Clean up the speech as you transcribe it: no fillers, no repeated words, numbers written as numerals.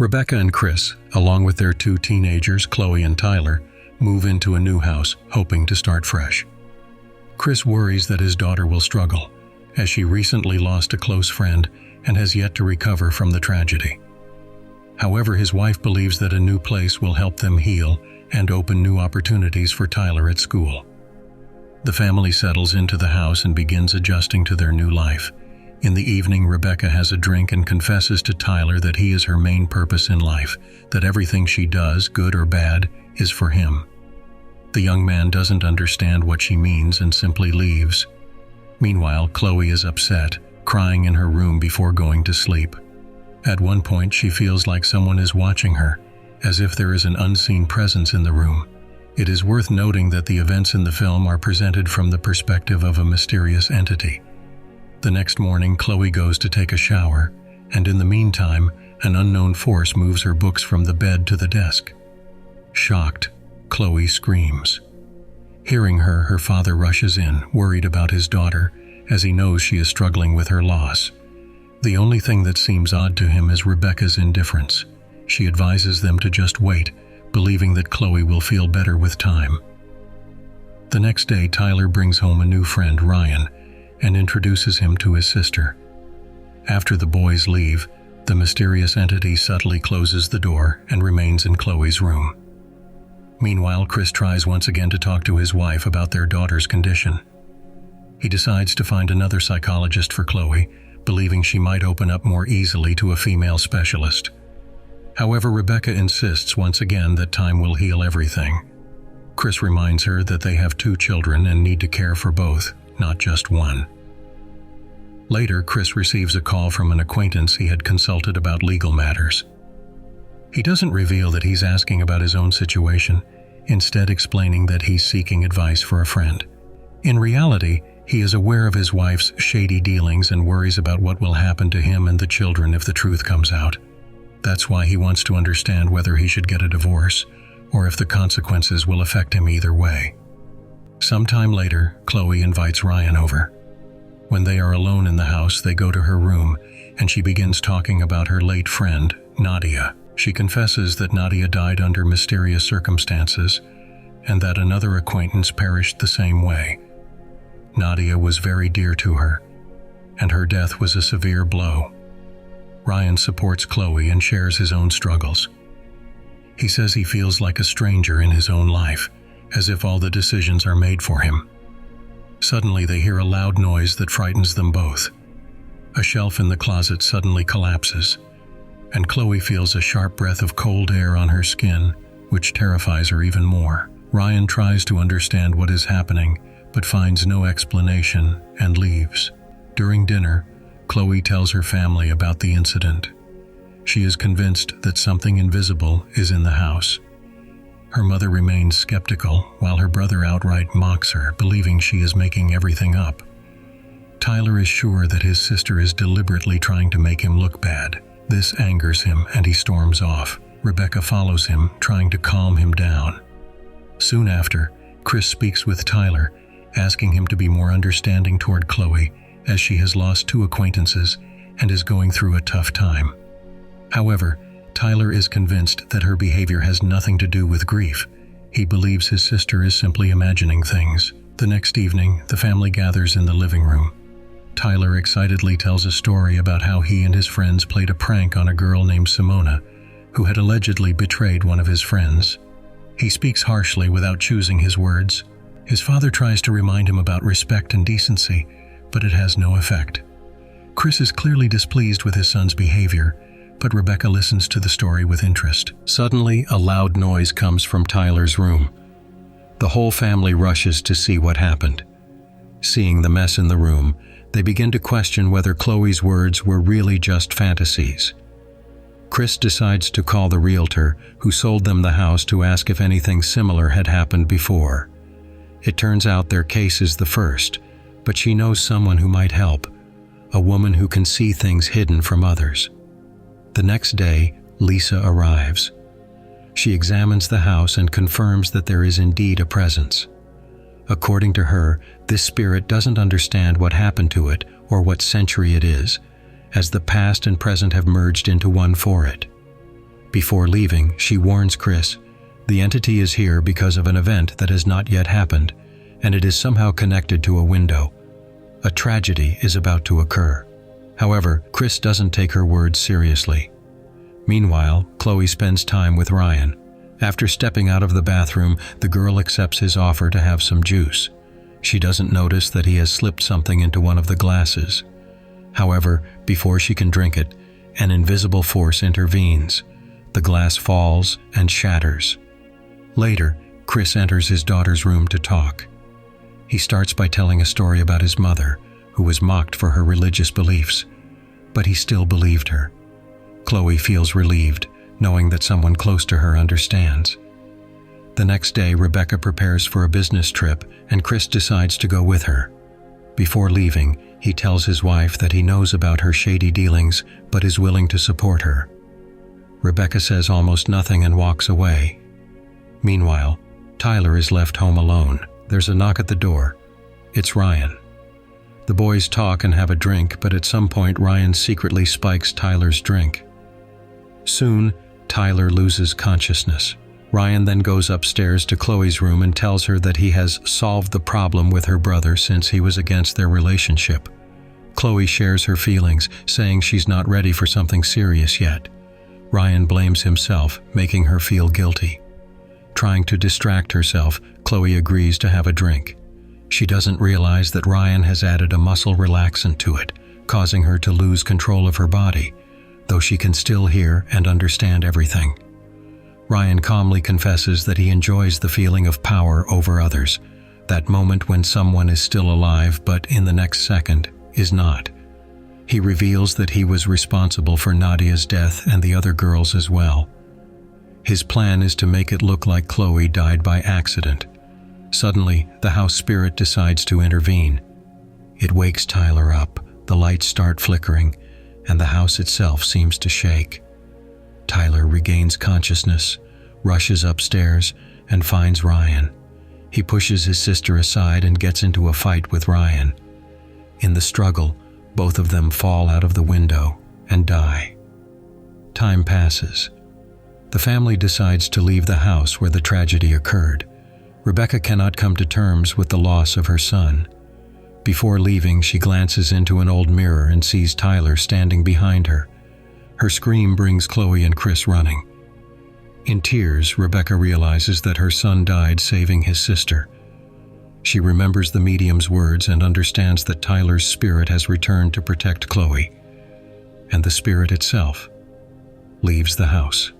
Rebecca and Chris, along with their 2 teenagers, Chloe and Tyler, move into a new house, hoping to start fresh. Chris worries that his daughter will struggle, as she recently lost a close friend and has yet to recover from the tragedy. However, his wife believes that a new place will help them heal and open new opportunities for Tyler at school. The family settles into the house and begins adjusting to their new life. In the evening, Rebecca has a drink and confesses to Tyler that he is her main purpose in life, that everything she does, good or bad, is for him. The young man doesn't understand what she means and simply leaves. Meanwhile, Chloe is upset, crying in her room before going to sleep. At one point, she feels like someone is watching her, as if there is an unseen presence in the room. It is worth noting that the events in the film are presented from the perspective of a mysterious entity. The next morning, Chloe goes to take a shower, and in the meantime, an unknown force moves her books from the bed to the desk. Shocked, Chloe screams. Hearing her, her father rushes in, worried about his daughter, as he knows she is struggling with her loss. The only thing that seems odd to him is Rebecca's indifference. She advises them to just wait, believing that Chloe will feel better with time. The next day, Tyler brings home a new friend, Ryan, and introduces him to his sister. After the boys leave, the mysterious entity subtly closes the door and remains in Chloe's room. Meanwhile, Chris tries once again to talk to his wife about their daughter's condition. He decides to find another psychologist for Chloe, believing she might open up more easily to a female specialist. However, Rebecca insists once again that time will heal everything. Chris reminds her that they have 2 children and need to care for both, not just one. Later, Chris receives a call from an acquaintance he had consulted about legal matters. He doesn't reveal that he's asking about his own situation, instead explaining that he's seeking advice for a friend. In reality, he is aware of his wife's shady dealings and worries about what will happen to him and the children if the truth comes out. That's why he wants to understand whether he should get a divorce, or if the consequences will affect him either way. Sometime later, Chloe invites Ryan over. When they are alone in the house, they go to her room, and she begins talking about her late friend, Nadia. She confesses that Nadia died under mysterious circumstances, and that another acquaintance perished the same way. Nadia was very dear to her, and her death was a severe blow. Ryan supports Chloe and shares his own struggles. He says he feels like a stranger in his own life, as if all the decisions are made for him. Suddenly, they hear a loud noise that frightens them both. A shelf in the closet suddenly collapses, and Chloe feels a sharp breath of cold air on her skin, which terrifies her even more. Ryan tries to understand what is happening, but finds no explanation and leaves. During dinner, Chloe tells her family about the incident. She is convinced that something invisible is in the house. Her mother remains skeptical, while her brother outright mocks her, believing she is making everything up. Tyler is sure that his sister is deliberately trying to make him look bad. This angers him, and he storms off. Rebecca follows him, trying to calm him down. Soon after, Chris speaks with Tyler, asking him to be more understanding toward Chloe, as she has lost 2 acquaintances and is going through a tough time. However, Tyler is convinced that her behavior has nothing to do with grief. He believes his sister is simply imagining things. The next evening, the family gathers in the living room. Tyler excitedly tells a story about how he and his friends played a prank on a girl named Simona, who had allegedly betrayed one of his friends. He speaks harshly without choosing his words. His father tries to remind him about respect and decency, but it has no effect. Chris is clearly displeased with his son's behavior, but Rebecca listens to the story with interest. Suddenly, a loud noise comes from Tyler's room. The whole family rushes to see what happened. Seeing the mess in the room, they begin to question whether Chloe's words were really just fantasies. Chris decides to call the realtor who sold them the house to ask if anything similar had happened before. It turns out their case is the first, but she knows someone who might help, a woman who can see things hidden from others. The next day, Lisa arrives. She examines the house and confirms that there is indeed a presence. According to her, this spirit doesn't understand what happened to it or what century it is, as the past and present have merged into one for it. Before leaving, she warns Chris, the entity is here because of an event that has not yet happened, and it is somehow connected to a window. A tragedy is about to occur. However, Chris doesn't take her words seriously. Meanwhile, Chloe spends time with Ryan. After stepping out of the bathroom, the girl accepts his offer to have some juice. She doesn't notice that he has slipped something into one of the glasses. However, before she can drink it, an invisible force intervenes. The glass falls and shatters. Later, Chris enters his daughter's room to talk. He starts by telling a story about his mother, who was mocked for her religious beliefs, but he still believed her. Chloe feels relieved, knowing that someone close to her understands. The next day, Rebecca prepares for a business trip, and Chris decides to go with her. Before leaving, he tells his wife that he knows about her shady dealings, but is willing to support her. Rebecca says almost nothing and walks away. Meanwhile, Tyler is left home alone. There's a knock at the door. It's Ryan. The boys talk and have a drink, but at some point Ryan secretly spikes Tyler's drink. Soon, Tyler loses consciousness. Ryan then goes upstairs to Chloe's room and tells her that he has solved the problem with her brother since he was against their relationship. Chloe shares her feelings, saying she's not ready for something serious yet. Ryan blames himself, making her feel guilty. Trying to distract herself, Chloe agrees to have a drink. She doesn't realize that Ryan has added a muscle relaxant to it, causing her to lose control of her body, though she can still hear and understand everything. Ryan calmly confesses that he enjoys the feeling of power over others, that moment when someone is still alive but in the next second is not. He reveals that he was responsible for Nadia's death and the other girls as well. His plan is to make it look like Chloe died by accident. Suddenly, the house spirit decides to intervene. It wakes Tyler up, the lights start flickering, and the house itself seems to shake. Tyler regains consciousness, rushes upstairs, and finds Ryan. He pushes his sister aside and gets into a fight with Ryan. In the struggle, both of them fall out of the window and die. Time passes. The family decides to leave the house where the tragedy occurred. Rebecca cannot come to terms with the loss of her son. Before leaving, she glances into an old mirror and sees Tyler standing behind her. Her scream brings Chloe and Chris running. In tears, Rebecca realizes that her son died saving his sister. She remembers the medium's words and understands that Tyler's spirit has returned to protect Chloe, and the spirit itself leaves the house.